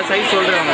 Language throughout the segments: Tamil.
சைஸ் சொல்கிறேன்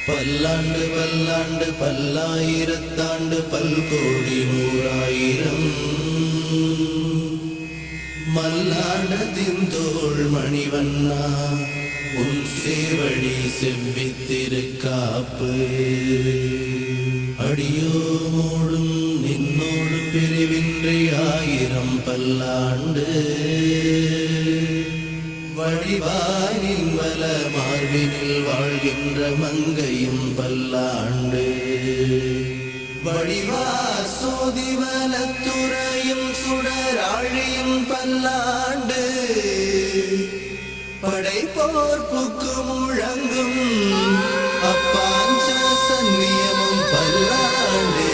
பல்லாண்டு பல்லாண்டு பல்லாயிரத்தாண்டு பல்கோடி நூறாயிரம் மல்லாண்டத்தின் தோள் மணிவண்ணா உன் சேவடி செவ்வித்திருக்காப்பு அடியோ மூடும் நின்னோடு பிரிவின்றி ஆயிரம் பல்லாண்டு வடிவானின் வல மார்பினில் வாழ்கின்ற மங்கையும் பல்லாண்டு வடிவா சோதிவலத்துறையும் சுடராழியும் பல்லாண்டு படைப்போர்ப்புக்கு முழங்கும் அப்பாஞ்ச சன்னியமும் பல்லாண்டு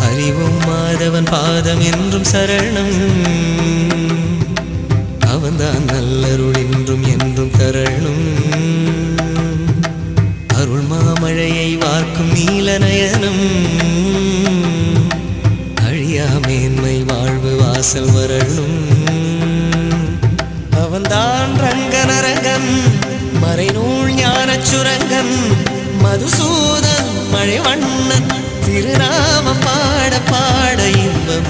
அறிவும் மாதவன் பாதம் என்றும் சரணம் அவன்தான் நல்லருள் என்றும் என்றும் தரணும் அருள் மாமழையை வார்க்கும் நீலநயனம் அழியா மேன்மை வாழ்வு வாசல் வரணும் அவன்தான் ரங்கனரங்கன் மறைநூல் ஞானச் சுரங்கன் மதுசூதன் மழைவண்ணன் திருநாமம் பாட பாட இன்பம்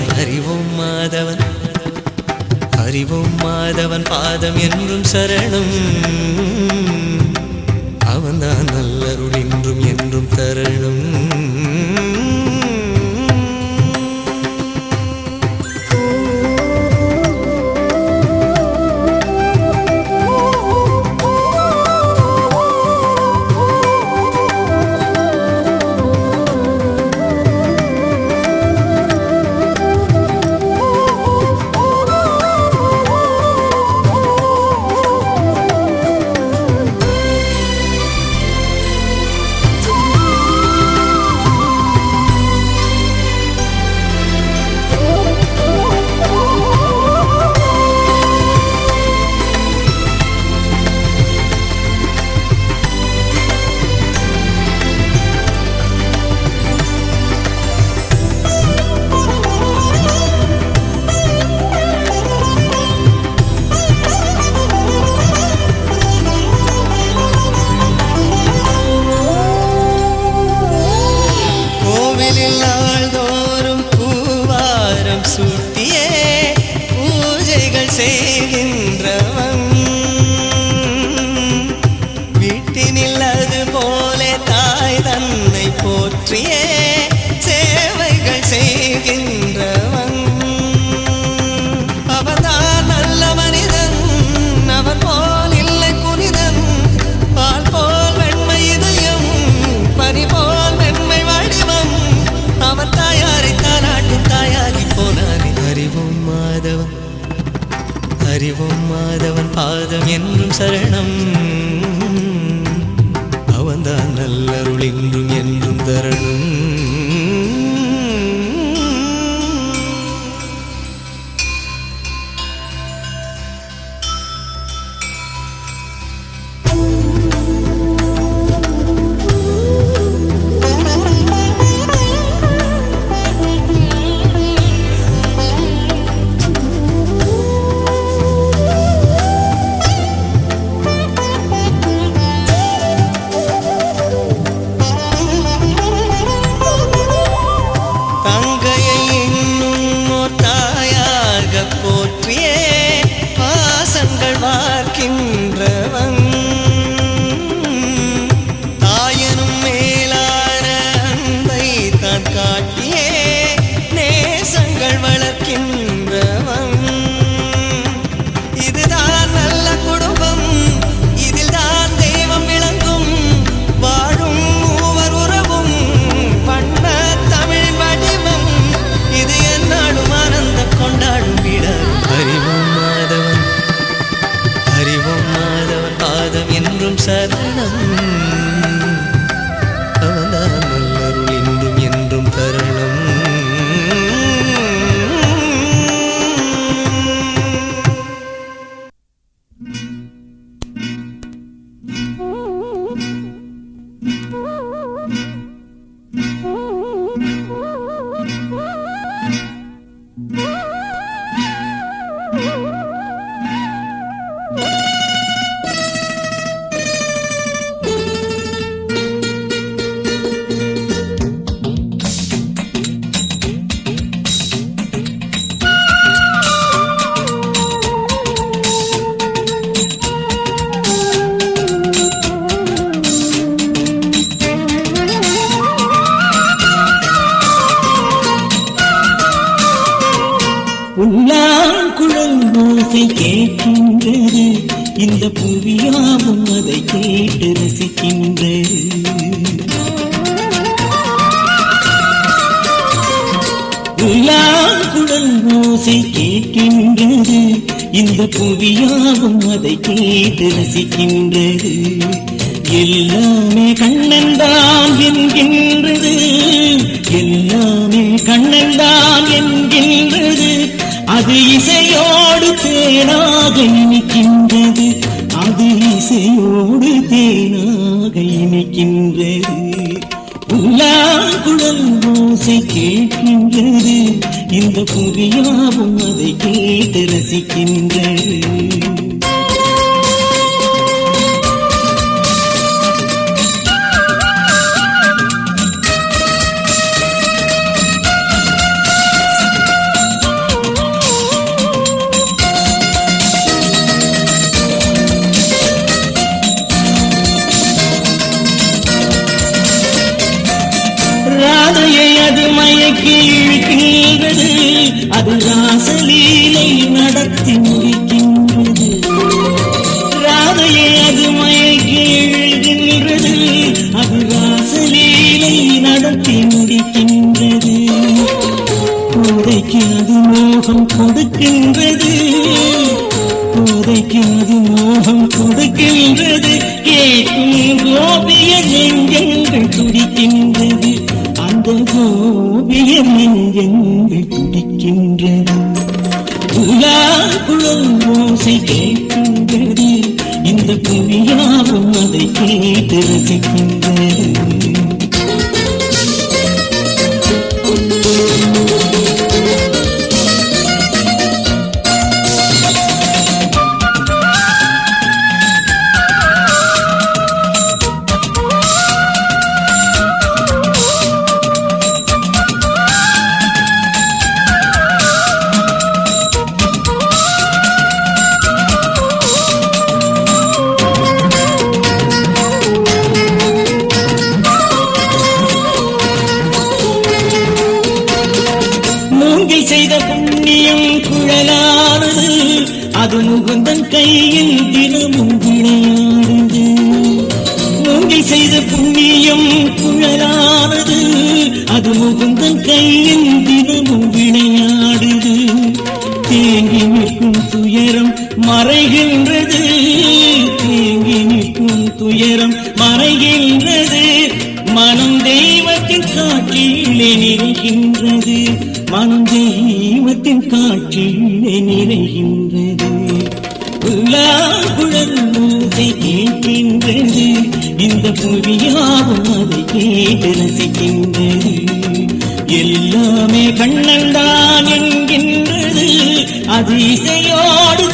அறிவோம் மாதவன் பாதம் என்றும் சரணம் அவன்தான் நல்லருள் என்றும் என்றும் தரணும் சூட்டியே பூஜைகள் செய்கின்றவன் வீட்டினில் அது போல தாய் தன்னை போற்றியே சேவைகள் செய்கின்றவன் அவன்தான் நல்ல மனிதன் அவன் போல் இல்லை புனிதன் பால் போல் வெண்மை இதயம் பனி போல் வெண்மை வடிவம் அவன் தாயாரை தானாட்டும் தாயாகி போனானே அறிவோம் மாதவன் பாதம் என்றும் சரணம் அவன்தான் நல்லருள் என்றும் என்றும் தரணும் போற்றியே பாசங்கள் வார்க்கின்றவன் தாயனும் மேலான அன்பை தான் காட்டியே நேசங்கள் வளர்க்கின்றவன் இதுதான் நல்ல குடும்பம் இதில் தான் தெய்வம் விளங்கும் வாழும் மூவர் உறவும் பண்ண தமிழ் வடிவம் இது என்னாலும் ஆனந்தம் கொண்டாடும் அறிவோம் மாதவன் பாதம் என்றும் சரணம் அவன்தான் நல்லருள் என்றும் என்றும் தரணும் Oh புவியாவும் அதை கேட்டு ரசிக்கின்றது. குழல் ஓசை கேட்கின்றது, இந்த புவியாவும் அதை கேட்டு ரசிக்கின்றது. எல்லாமே கண்ணன்தான் என்கின்றது, எல்லாமே கண்ணன்தான் என்கின்றது. அது இசையோடு தேனாக இனிக்கின்றது, அது இசையோடு தேனாக இனிக்கின்றது. குழல் ஓசை கேட்கின்றது, இந்த புவியாவும் அதை கேட்டு ரசிக்கின்றது. ராதையை அது மயக்கி இழுக்கின்றது, அது ராசலீலை நடத்தி முடிக்கின்றது. ராதையை அது மயக்கி இழுக்கின்றது, அது ராசலீலை நடத்தி முடிக்கின்றது. கோதைக்கு அது மோகம் கொடுக்கின்றது, கோதைக்கு அது மோகம் கொடுக்கின்றது. கேட்கும் கோபிய நெஞ்சங்கள் துடிக்கின்றது, அந்த கோபிய நெஞ்சங்கள் துடிக்கின்றது. குழல் ஓசை கேட்கின்றது, இந்த புவியாவும் அதை கேட்டு ரசிக்கின்றது. செய்த புண்ணியம் குழலானது, அது முகுந்தன் கையில் தினமும் விளையாடுது. மூங்கில் செய்த புண்ணியம் குழலானது, அது முகுந்தன் கையில் தினமும் விளையாடுது. தேங்கி நிற்கும் துயரம் மறைகின்றது, தேங்கி நிற்கும் துயரம் மறைகின்றது. மனம் தெய்வத்தின் காட்சியிலே நிறைகின்றது, மனம் தெய்வத்தின் காட்சியிலே நிறைகின்றது. குழல் ஓசை கேட்கின்றது, இந்த புவியாவும் அதை கேட்டு ரசிக்கின்றது. எல்லாமே கண்ணன்தான் என்கின்றது, அது இசையோடு